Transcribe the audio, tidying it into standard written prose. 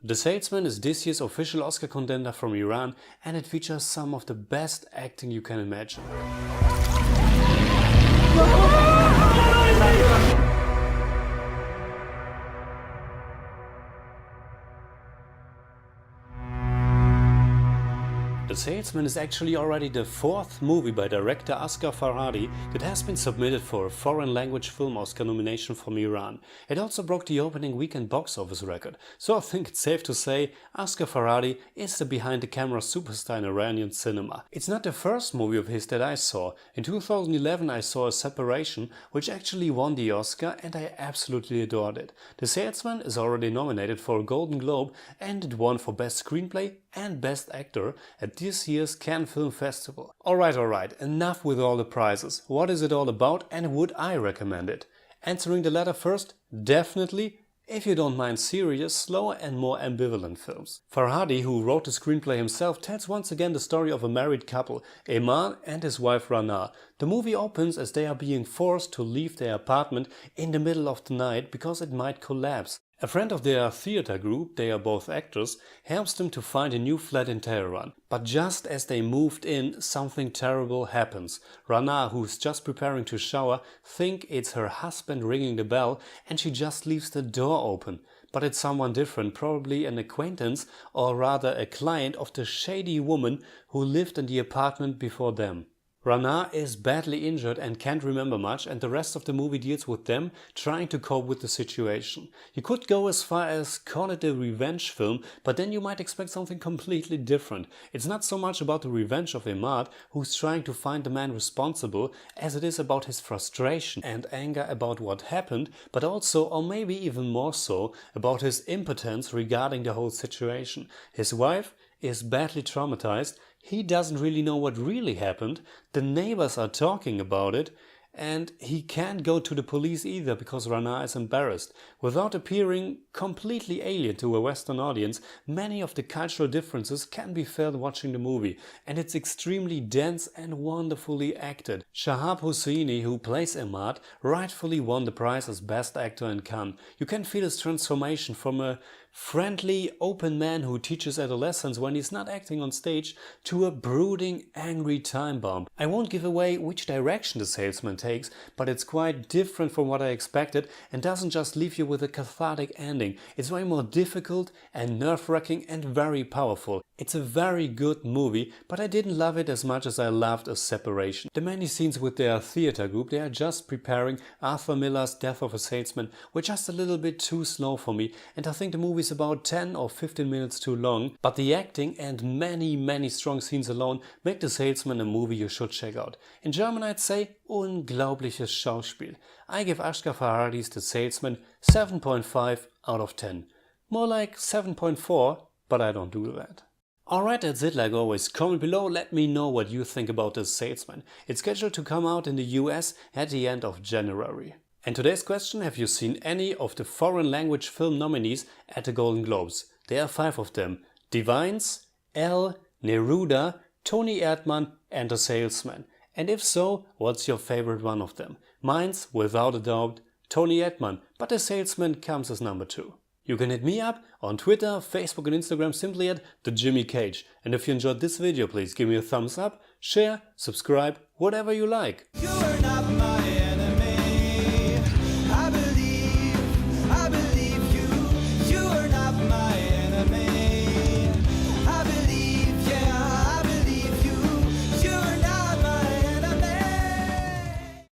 The Salesman is this year's official Oscar contender from Iran, and it features some of the best acting you can imagine. The Salesman is actually already the fourth movie by director Asghar Farhadi that has been submitted for a foreign language film Oscar nomination from Iran. It also broke the opening weekend box office record, so I think it's safe to say Asghar Farhadi is the behind-the-camera superstar in Iranian cinema. It's not the first movie of his that I saw. In 2011 I saw A Separation, which actually won the Oscar, and I absolutely adored it. The Salesman is already nominated for a Golden Globe, and it won for Best Screenplay and Best Actor at this year's Cannes Film Festival. Alright, enough with all the prizes. What is it all about and would I recommend it? Answering the latter first, definitely, if you don't mind serious, slower and more ambivalent films. Farhadi, who wrote the screenplay himself, tells once again the story of a married couple, Eman and his wife Rana. The movie opens as they are being forced to leave their apartment in the middle of the night because it might collapse. A friend of their theater group, they are both actors, helps them to find a new flat in Tehran. But just as they moved in, something terrible happens. Rana, who's just preparing to shower, thinks it's her husband ringing the bell, and she just leaves the door open. But it's someone different, probably an acquaintance or rather a client of the shady woman who lived in the apartment before them. Rana is badly injured and can't remember much, and the rest of the movie deals with them trying to cope with the situation. You could go as far as call it a revenge film, but then you might expect something completely different. It's not so much about the revenge of Emad, who's trying to find the man responsible, as it is about his frustration and anger about what happened, but also, or maybe even more so, about his impotence regarding the whole situation. His wife is badly traumatized. He doesn't really know what really happened, the neighbors are talking about it, and he can't go to the police either because Rana is embarrassed. Without appearing completely alien to a Western audience, many of the cultural differences can be felt watching the movie, and it's extremely dense and wonderfully acted. Shahab Hosseini, who plays Emad, rightfully won the prize as Best Actor in Cannes. You can feel his transformation from a friendly, open man who teaches adolescents when he's not acting on stage to a brooding, angry time bomb. I won't give away which direction The Salesman takes, but it's quite different from what I expected and doesn't just leave you with a cathartic ending. It's way more difficult and nerve-wracking and very powerful. It's a very good movie, but I didn't love it as much as I loved A Separation. The many scenes with their theater group, they are just preparing Arthur Miller's Death of a Salesman, were just a little bit too slow for me, and I think the movie is about 10 or 15 minutes too long, but the acting and many strong scenes alone make The Salesman a movie you should check out. In German I'd say unglaubliches Schauspiel. I give Asghar Farhadi's The Salesman 7.5 out of 10. More like 7.4, but I don't do that. Alright, that's it like always. Comment below, let me know what you think about The Salesman. It's scheduled to come out in the US at the end of January. And today's question, have you seen any of the foreign language film nominees at the Golden Globes? There are 5 of them: Divines, Elle, Neruda, Toni Erdmann and The Salesman. And if so, what's your favorite one of them? Mine's, without a doubt, Toni Erdmann, but The Salesman comes as number 2. You can hit me up on Twitter, Facebook and Instagram simply at TheJimmyCage. And if you enjoyed this video, please give me a thumbs up, share, subscribe, whatever you like.